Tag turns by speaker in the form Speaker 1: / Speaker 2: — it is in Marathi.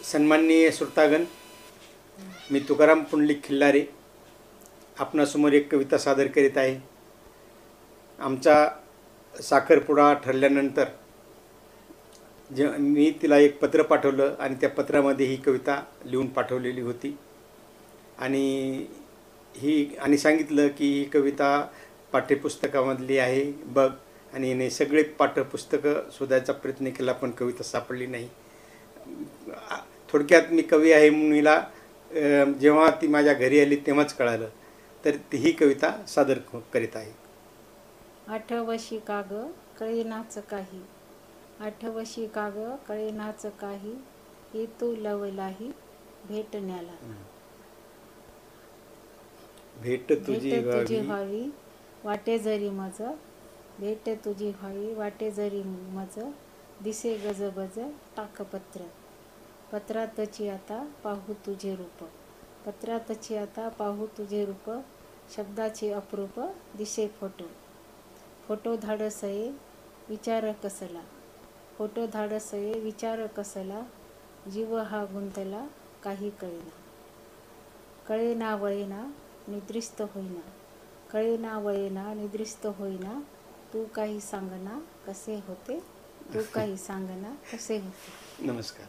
Speaker 1: सन्माननीय श्रोतागण, मी तुकाराम पुंडलिक खिल्लारे आपणासमोर एक कविता सादर करीत आहे. आमचा साखरपुडा ठरल्यानंतर मी तिला एक पत्र पाठवलं आणि त्या पत्रामध्ये ही कविता लिहून पाठवलेली होती आणि सांगितलं की ही कविता पाठ्यपुस्तकामधली आहे बघ. आणि हिने सगळे पाठ्यपुस्तकं शोधायचा प्रयत्न केला पण कविता सापडली नाही. थोडक्यात मी कवी आहे म्हणून हिला जेव्हा ती माझ्या घरी आली तेव्हाच कळालं. तर ही कविता सादर करीत आहे.
Speaker 2: आठवशी काग कळेनाच काही, आठवशी काग कळेनाच काही, येतो लवलाही भेटण्याला.
Speaker 1: भेट तुझी
Speaker 2: व्हावी वाटे जरी मज, भेट तुझी व्हावी वाटे जरी मज, दिसे गजबज टाकपत्र, पत्रातची आता पाहू तुझे रूप, पत्रातची आता पाहू तुझे रूप, शब्दाचे अप्रूप दिसे फोटो, फोटो धाडसये विचार कसला, फोटो धाडसये विचार कसला, जीव हा गुंतला काही कळेना, कळेना वळेना निद्रिस्त होईना, कळेना वळेना निद्रिस्त होईना, तू काही सांगना कसे होते, तू काही सांगना कसे होते.
Speaker 1: नमस्कार.